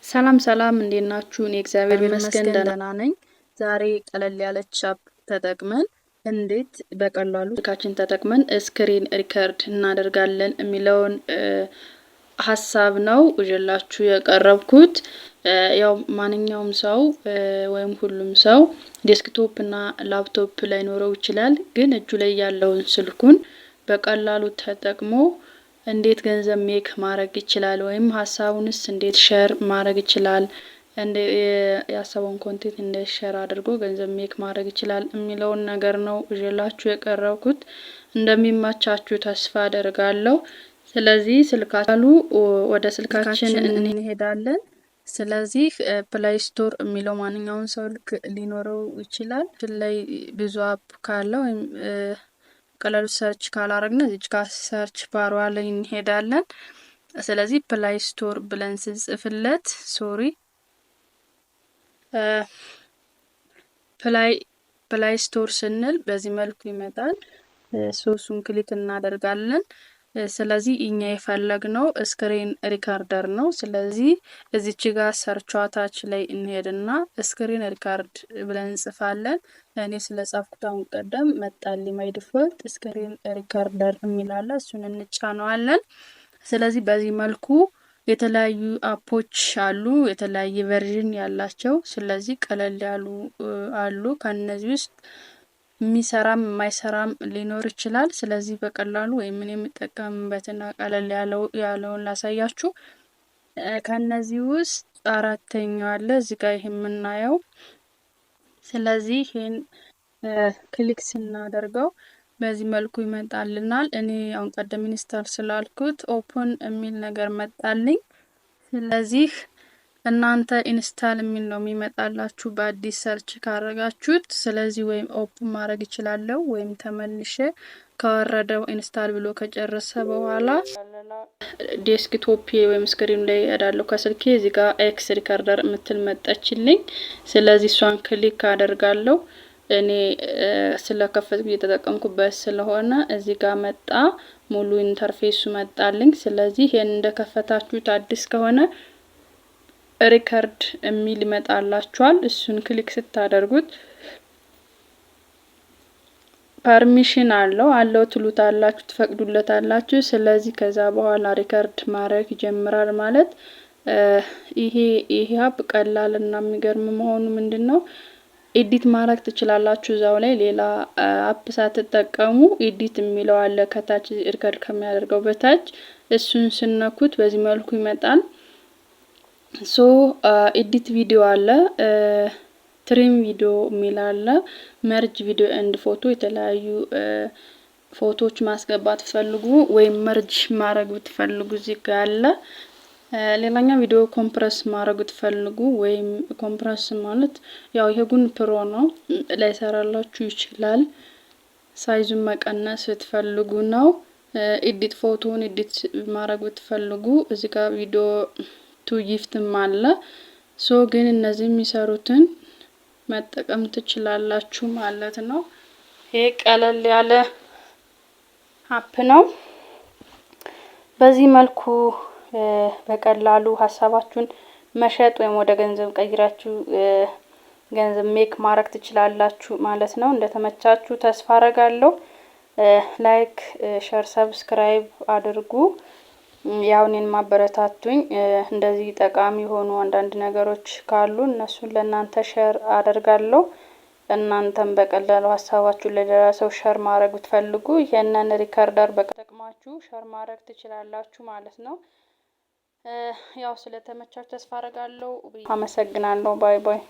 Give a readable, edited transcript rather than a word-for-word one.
ሰላም ሰላም እንዴት ናችሁ? እኔ እግዚአብሔር ይመስገን ደህና ነኝ። ዛሬ ቀለል ያለች አፕ ተጠቅመን እንዴት በቀላሉ ስልካችን ተጠቅመን ስክሪን ሪከርድ እናደርጋለን የሚለውን ሀሳብ ነው ይዤላችሁ የቀረብኩት። ያው ማንኛውም ሰው ወይም ሁሉም ሰው ዴስክቶፕ እና ላፕቶፕ ላይኖረው ይችላል። ግን እጁ ላይ ያለውን ስልኩን በቀላሉ ተጠቅሞ እንዴት ገንዘብ ሜክ ማድረግ ይችላል ወይም ሀሳቡንስ እንዴት ሼር ማድረግ ይችላል ያሰበውን ኮንቴንት እንዴት ሼር አድርጎ ገንዘብ ሜክ ማድረግ ይችላል የሚለውን ነገር ነው ይዤላችሁ የቀረብኩት። እንደሚማቻችሁ ተስፋ አደርጋለሁ። ስለዚህ ወደ ስልካችን እንሄዳለን። ስለዚህ ፕሌይ ስቶር የሚለው ማንኛውም ስልክ ሊኖረው ይችላል። ላይ ብዙ አፕ ካለ ወይም ቀላሉ ሰርች ካላረግነ እዚህ ጋር ሰርች ባሯ ላይ እንሄዳለን። ስለዚህ ፕሌይ ስቶር ብለን ስንጽፍለት ፕሌይ ስቶር ስንል በዚህ መልኩ ይመጣል። ሶስቱን ክሊክ እናደርጋለን። ስለዚህ እኛ የፈለግነው ስክሪን ሪካርደር ነው። ስለዚህ እዚች ጋር ሰርቿ ታች ላይ እንሄድና ስክሪን ሪካርድ ብለን እንጽፋለን። እኔ ስለጻፍኩት አሁን ቀደም መጣልኝ ማይ ዲፎልት ስክሪን ሪካርደር የሚላለ እሱን እንጫነዋለን። ስለዚህ በዚህ መልኩ የተለያዩ አፖች አሉ፣ የተለያየ ቨርዥን ያላቸው። ስለዚህ ቀለል ያሉ አሉ። ከነዚህ ውስጥ የሚሰራም የማይሰራም ሊኖር ይችላል። ስለዚህ በቀላሉ ወይም ምን የምጠቀምበትና ቀለል ያለውን ላሳያችሁ። ከነዚህ ውስጥ አራተኛው አለ እዚህ ጋር የምናየው። ስለዚህ ይሄን ክሊክ ስናደርገው በዚህ መልኩ ይመጣልናል። እኔ አሁን ቀደም ኢንስታል ስላልኩት ኦፕን የሚል ነገር መጣልኝ። ስለዚህ እናንተ ኢንስታል የሚል ነው የሚመጣላችሁ በአዲስ ሰርች ካረጋችሁት። ስለዚህ ወይም ኦፕን ማድረግ ይችላልው ወይም ተመልሼ ከወረደው ኢንስታል ብሎ ከጨረሰ በኋላ ዴስክቶፕ ወይም ስክሪን ላይ ያዳለው ከስልኬ እዚህ ጋር ኤክስ ሪካርደር የምትል መጣችልኝ። ስለዚህ እሷን ክሊክ አደርጋለሁ። እኔ ስለከፈትኩ እየተጠቀምኩበት ስለሆነ እዚህ ጋር መጣ፣ ሙሉ ኢንተርፌሱ መጣልኝ። ስለዚህ ይሄን እንደከፈታችሁት አዲስ ከሆነ ሪከርድ የሚል ይመጣላችኋል። እሱን ክሊክ ስታደርጉት ፐርሚሽን አለው ትሉታላችሁ፣ ትፈቅዱለታላችሁ። ስለዚህ ከዛ በኋላ ሪከርድ ማድረግ ይጀምራል ማለት ይሄ አፕ ቀላልና የሚገርም መሆኑ ምንድነው? ኤዲት ማድረግ ትችላላችሁ። እዛው ላይ ሌላ አፕ ሳትጠቀሙ ኤዲት የሚለው አለ ከታች ሪከርድ ከሚያደርገው በታች። እሱን ስነኩት በዚህ መልኩ ይመጣል። ኤዲት ቪዲዮ አለ፣ ትሪም ቪዲዮ የሚል አለ፣ መርጅ ቪዲዮ ኤንድ ፎቶ። የተለያዩ ፎቶዎች ማስገባት ትፈልጉ ወይም መርጅ ማድረግ ብትፈልጉ እዚህ ጋር አለ። ሌላኛው ቪዲዮ ኮምፕረስ ማድረግ ትፈልጉ ወይም ኮምፕረስ ማለት ያው የጉን ፕሮ ነው ላይሰራላችሁ ይችላል። ሳይዙን መቀነስ ብትፈልጉ ነው። ኤዲት ፎቶን ኤዲት ማድረግ ብትፈልጉ እዚህ ጋር ቪዲዮ ቱ ጊፍትም አለ። ግን እነዚህ የሚሰሩትን መጠቀም ትችላላችሁ ማለት ነው። ይሄ ቀለል ያለ አፕ ነው። በዚህ መልኩ በቀላሉ ሀሳባችሁን መሸጥ ወይም ወደ ገንዘብ ቀይራችሁ ገንዘብ ሜክ ማድረግ ትችላላችሁ ማለት ነው። እንደተመቻችሁ ተስፋ አረጋለሁ። ላይክ፣ ሼር፣ ሰብስክራይብ አድርጉ። ያው እኔን ማበረታቱኝ። እንደዚህ ጠቃሚ የሆኑ አንዳንድ ነገሮች ካሉ እነሱን ለእናንተ ሼር አደርጋለሁ። እናንተም በቀላሉ ሀሳባችሁን ለሌላ ሰው ሼር ማድረግ ብትፈልጉ ይሄንን ሪከርደር በተጠቅማችሁ ሼር ማድረግ ትችላላችሁ ማለት ነው። ያው ስለተመቻችሁ ተስፋ አረጋለሁ። አመሰግናለሁ። ባይ ባይ።